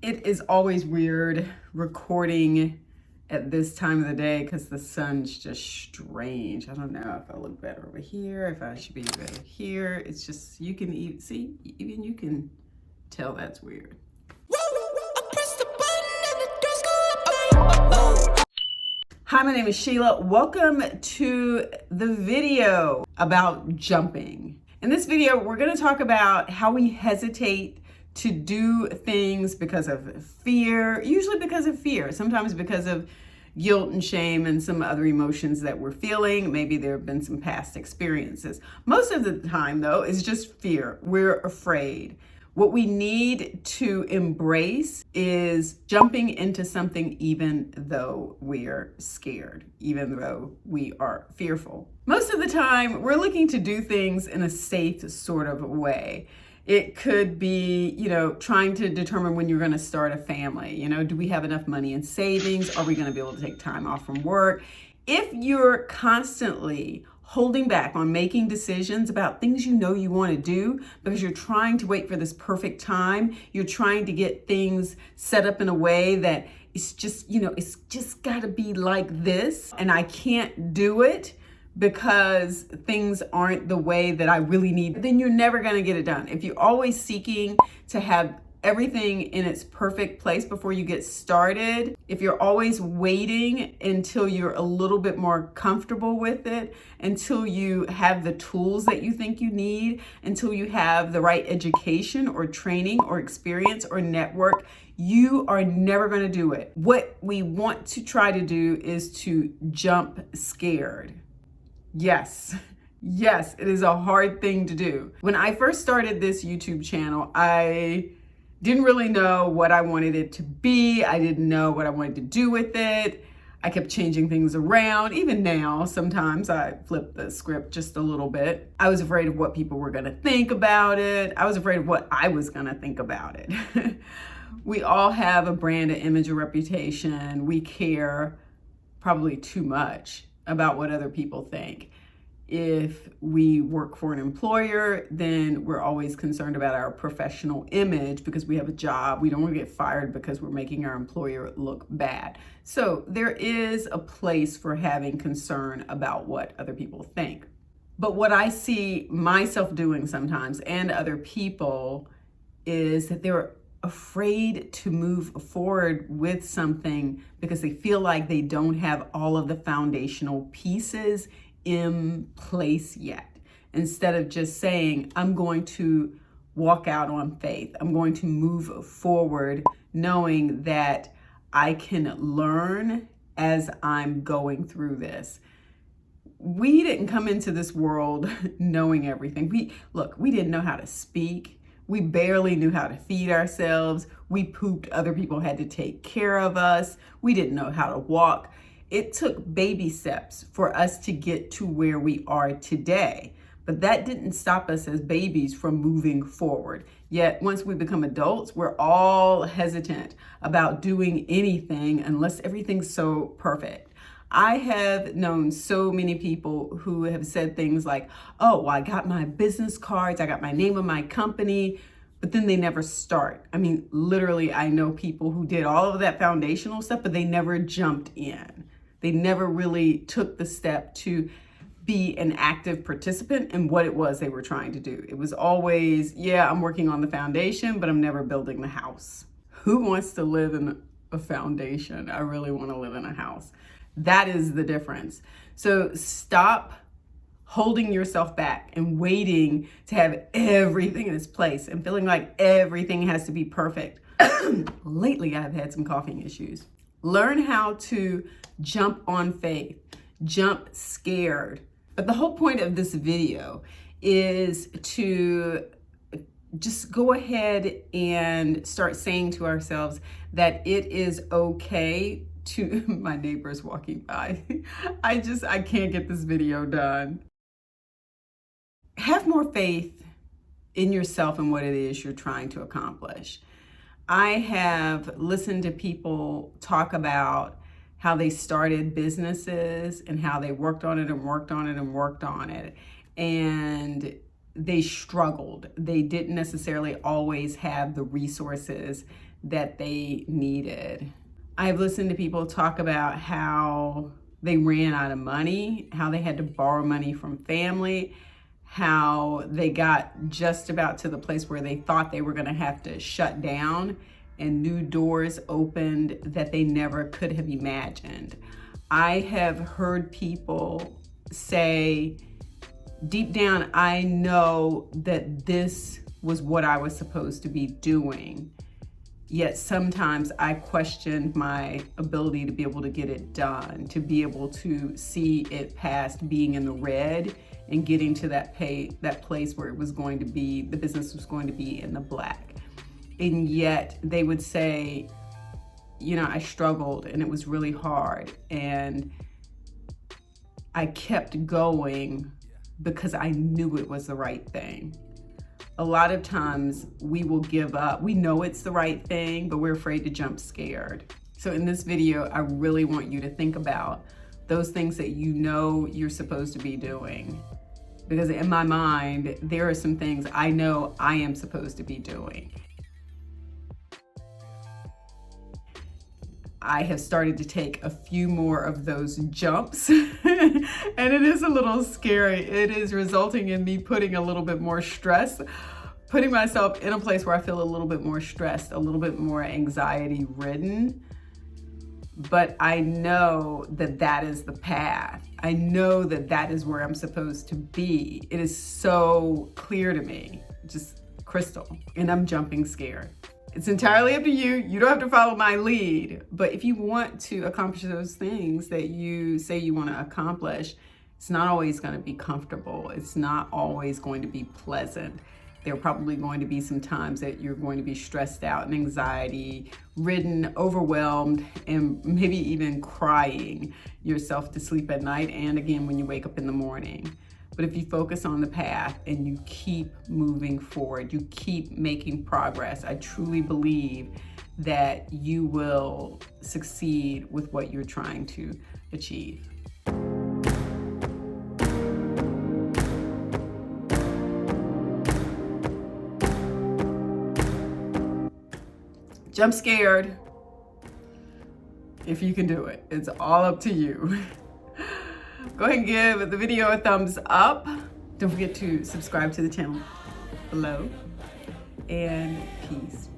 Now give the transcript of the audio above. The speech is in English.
It is always weird recording at this time of the day because the sun's just strange. I don't know if I look better over here, if I should be better here. It's just, you can even see, even you can tell that's weird. Hi, my name is Sheila. Welcome to the video about jumping. In this video, we're going to talk about how we hesitate to do things because of fear, usually because of fear, sometimes because of guilt and shame and some other emotions that we're feeling. Maybe there have been some past experiences. Most of the time, though, is just fear. We're afraid. What we need to embrace is jumping into something even though we're scared, even though we are fearful. Most of the time, we're looking to do things in a safe sort of way. It could be, trying to determine when you're going to start a family. Do we have enough money in savings? Are we going to be able to take time off from work? If you're constantly holding back on making decisions about things you want to do because you're trying to wait for this perfect time, you're trying to get things set up in a way that it's just, it's just got to be like this, and I can't do it because things aren't the way that I really need, then you're never going to get it done. If you're always seeking to have everything in its perfect place before you get started, if you're always waiting until you're a little bit more comfortable with it, until you have the tools that you think you need, until you have the right education or training or experience or network, you are never going to do it. What we want to try to do is to jump scared. Yes, it is a hard thing to do. When I first started this YouTube channel, I didn't really know what I wanted it to be. I didn't know what I wanted to do with it. I kept changing things around. Even now, sometimes I flip the script just a little bit. I was afraid of what people were gonna think about it. I was afraid of what I was gonna think about it. We all have a brand, an image, a reputation. We care probably too much about what other people think. If we work for an employer, then we're always concerned about our professional image because we have a job. We don't want to get fired because we're making our employer look bad. So there is a place for having concern about what other people think. But what I see myself doing sometimes and other people is that they're afraid to move forward with something because they feel like they don't have all of the foundational pieces in place yet. Instead of just saying, I'm going to walk out on faith, I'm going to move forward knowing that I can learn as I'm going through this. We didn't come into this world knowing everything. We didn't know how to speak. We barely knew how to feed ourselves. We pooped. Other people had to take care of us. We didn't know how to walk. It took baby steps for us to get to where we are today. But that didn't stop us as babies from moving forward. Yet once we become adults, we're all hesitant about doing anything unless everything's so perfect. I have known so many people who have said things like, oh, well, I got my business cards, I got my name of my company, but then they never start. I mean, literally, I know people who did all of that foundational stuff, but they never jumped in. They never really took the step to be an active participant in what it was they were trying to do. It was always, yeah, I'm working on the foundation, but I'm never building the house. Who wants to live in a foundation? I really want to live in a house. That is the difference. So stop holding yourself back and waiting to have everything in its place and feeling like everything has to be perfect. Lately, I've had some coughing issues. Learn how to jump on faith, jump scared. But the whole point of this video is to just go ahead and start saying to ourselves that it is okay to, my neighbor's walking by. I can't get this video done. Have more faith in yourself and what it is you're trying to accomplish. I have listened to people talk about how they started businesses and how they worked on it and worked on it and worked on it. And they struggled. They didn't necessarily always have the resources that they needed. I've listened to people talk about how they ran out of money, how they had to borrow money from family, how they got just about to the place where they thought they were going to have to shut down and new doors opened that they never could have imagined. I have heard people say, deep down, I know that this was what I was supposed to be doing. Yet sometimes I questioned my ability to be able to get it done, to be able to see it past being in the red and getting to that place where it was going to be, the business was going to be in the black. And yet they would say, you know, I struggled and it was really hard. And I kept going because I knew it was the right thing. A lot of times we will give up. We know it's the right thing, but we're afraid to jump scared. So in this video, I really want you to think about those things that you know you're supposed to be doing. Because in my mind, there are some things I know I am supposed to be doing. I have started to take a few more of those jumps and it is a little scary. It is resulting in me putting a little bit more stress, putting myself in a place where I feel a little bit more stressed, a little bit more anxiety ridden. But I know that that is the path. I know that that is where I'm supposed to be. It is so clear to me, just crystal, and I'm jumping scared. It's entirely up to you. You don't have to follow my lead. But if you want to accomplish those things that you say you want to accomplish, it's not always going to be comfortable. It's not always going to be pleasant. There are probably going to be some times that you're going to be stressed out and anxiety ridden, overwhelmed, and maybe even crying yourself to sleep at night and again when you wake up in the morning. But if you focus on the path and you keep moving forward, you keep making progress, I truly believe that you will succeed with what you're trying to achieve. Jump scared if you can do it. It's all up to you. Go ahead and give the video a thumbs up. Don't forget to subscribe to the channel below. And peace.